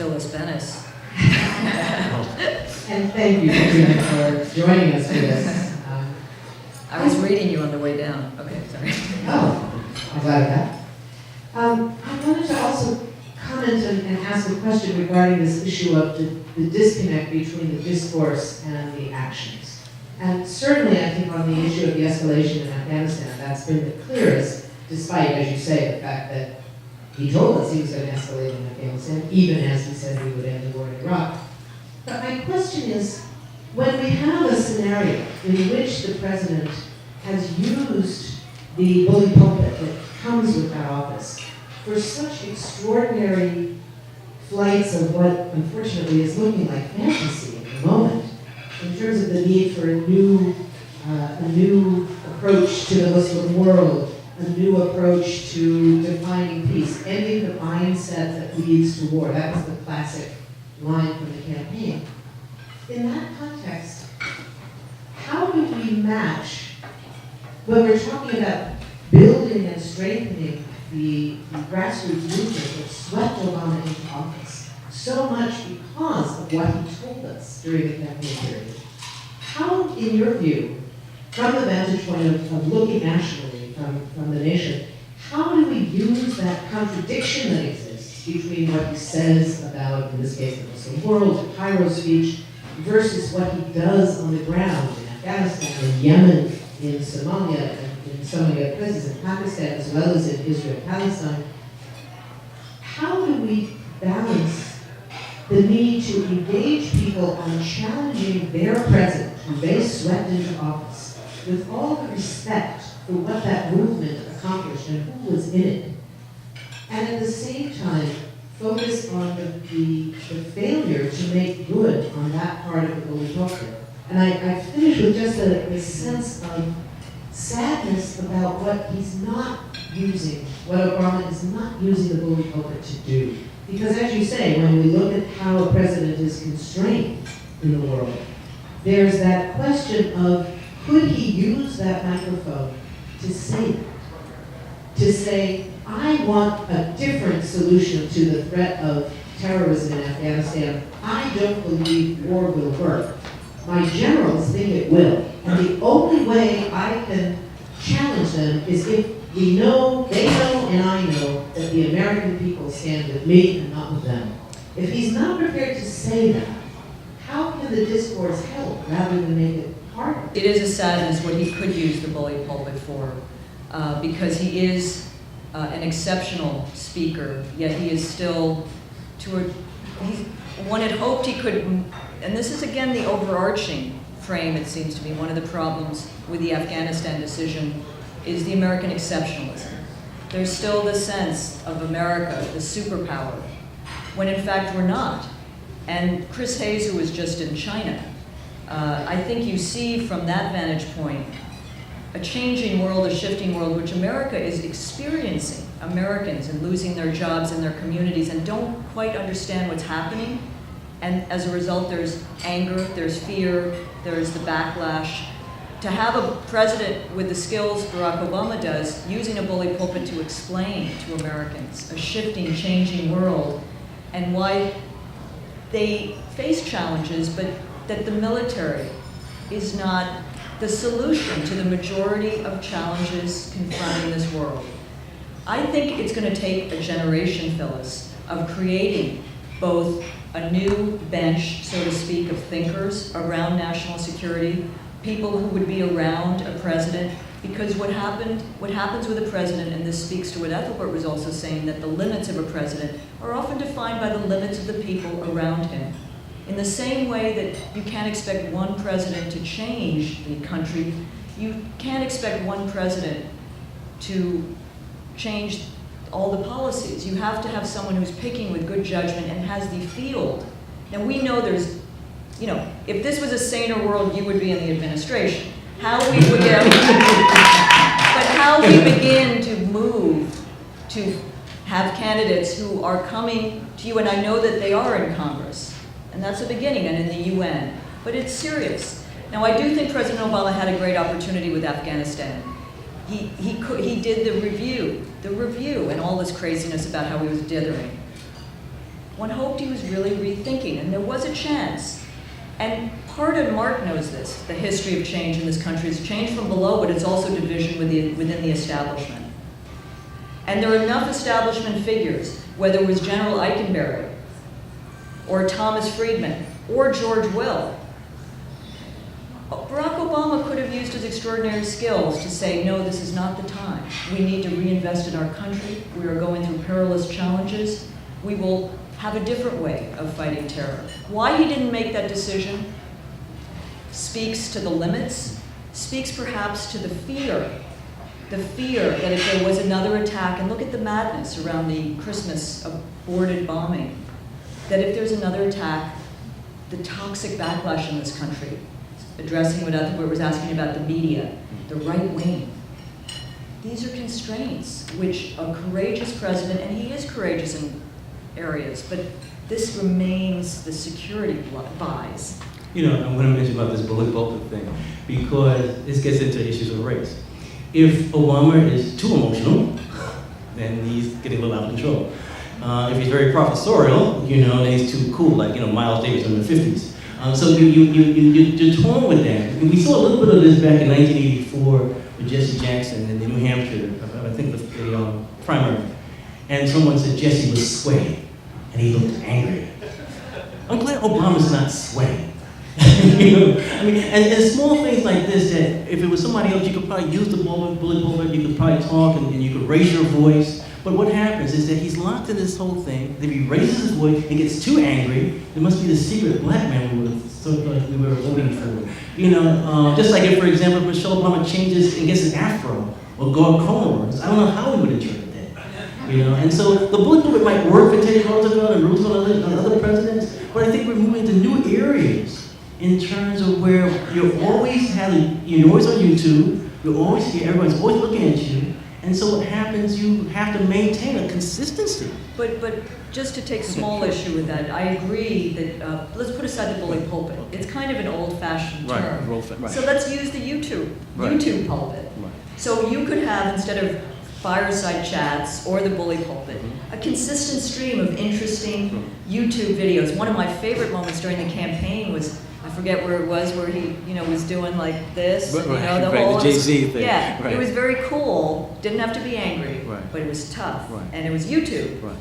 Phyllis Bennis. And thank you, Katrina, for joining us for this. I was reading you on the way down. Okay, sorry. Oh, I'm glad of that. I wanted to also comment and ask a question regarding this issue of the disconnect between the discourse and the actions. And certainly, I think on the issue of the escalation in Afghanistan, that's been the clearest, despite, as you say, the fact that he told us he was going to escalate in Afghanistan, even as he said he would end the war in Iraq. But my question is, when we have a scenario in which the president has used the bully pulpit that comes with that office for such extraordinary flights of what unfortunately is looking like fantasy at the moment, in terms of the need for a new approach to the Muslim world, a new approach to defining peace, ending the mindset that leads to war. That was the classic line from the campaign. In that context, how do we match, when we're talking about building and strengthening the grassroots movement that swept Obama into office, so much because of what he told us during the campaign period? How, in your view, from the vantage point of looking nationally from the nation, how do we use that contradiction that exists between what he says about, in this case, the Muslim world, the Cairo speech, versus what he does on the ground in Afghanistan, in Yemen, in Somalia, and in so many other places, in Pakistan, as well as in Israel and Palestine? How do we balance the need to engage people on challenging their president, who they swept into office, with all the respect for what that movement accomplished and who was in it, and at the same time focus on the failure to make good on that part of the bully pulpit? And I finish with just a sense of sadness about what he's not using, what Obama is not using the bully pulpit to do. Because as you say, when we look at how a president is constrained in the world, there's that question of, could he use that microphone to say that? To say, I want a different solution to the threat of terrorism in Afghanistan. I don't believe war will work. My generals think it will. And the only way I can challenge them is if we know, they know, and I know that the American people stand with me and not with them. If he's not prepared to say that, how can the discourse help rather than make it harder? It is a sadness what he could use the bully pulpit for, because he is an exceptional speaker, yet he is still, one had hoped he could, and this is again the overarching frame, it seems to me, one of the problems with the Afghanistan decision is the American exceptionalism. There's still the sense of America, the superpower, when in fact we're not. And Chris Hayes, who was just in China, I think you see from that vantage point a changing world, a shifting world, which America is experiencing. Americans and losing their jobs and their communities and don't quite understand what's happening. And as a result, there's anger, there's fear, there's the backlash. To have a president with the skills Barack Obama does, using a bully pulpit to explain to Americans a shifting, changing world and why they face challenges, but that the military is not the solution to the majority of challenges confronting this world. I think it's going to take a generation, Phyllis, of creating both a new bench, so to speak, of thinkers around national security, people who would be around a president, because what happens with a president, and this speaks to what Ethelbert was also saying, that the limits of a president are often defined by the limits of the people around him. In the same way that you can't expect one president to change the country, you can't expect one president to change all the policies. You have to have someone who's picking with good judgment and has the field. Now we know there's, if this was a saner world, you would be in the administration. How we would get, but how we begin to move to have candidates who are coming to you, and I know that they are in Congress, and that's a beginning, and in the UN, but it's serious. Now I do think President Obama had a great opportunity with Afghanistan. He did the review, and all this craziness about how he was dithering. one hoped he was really rethinking, and there was a chance. And part of Mark knows this, the history of change in this country is change from below, but it's also division within the establishment. And there are enough establishment figures, whether it was General Eikenberry, or Thomas Friedman, or George Will. Barack Obama could have used his extraordinary skills to say, no, this is not the time. We need to reinvest in our country. We are going through perilous challenges. We will have a different way of fighting terror. Why he didn't make that decision speaks to the limits, speaks perhaps to the fear that if there was another attack, and look at the madness around the Christmas aborted bombing, that if there's another attack, the toxic backlash in this country, addressing what Ethelbert was asking about the media, the right wing, these are constraints which a courageous president, and he is courageous in areas, but this remains the security buys. You know, I'm going to mention about this bullet pulpit thing, because this gets into issues of race. If Obama is too emotional, then he's getting a little out of control. If he's very professorial, you know, then he's too cool, like, you know, Miles Davis in the 50s. So you're torn with that. And we saw a little bit of this back in 1984 with Jesse Jackson in New Hampshire, I think the primary. And someone said Jesse was swaying, and he looked angry. I'm glad Obama's not swaying. You know? I mean, and small things like this that if it was somebody else, you could probably use the bullet pulpit, you could probably talk, and you could raise your voice. But what happens is that he's locked in this whole thing. If he raises his voice and gets too angry, there must be the secret black man we were voting for. You know, just like if, for example, if Michelle Obama changes and gets an afro or cornrows, I don't know how we would interpret that. You know, and so the bullet pulpit might work for Teddy Roosevelt and Roosevelt and other presidents, but I think we're moving into new areas in terms of where you're always on YouTube, you always hear, everyone's always looking at you. And so what happens, you have to maintain a consistency. But just to take small issue with that, I agree that, let's put aside the bully pulpit. It's kind of an old-fashioned term. Right. So let's use the YouTube pulpit. Right. So you could have, instead of fireside chats or the bully pulpit, a consistent stream of interesting YouTube videos. One of my favorite moments during the campaign was, I forget where it was, where he, you know, was doing like this, right, you know, the whole the Jay-Z thing. Yeah, right. It was very cool. Didn't have to be angry, Right. but it was tough, Right. and it was YouTube. Right.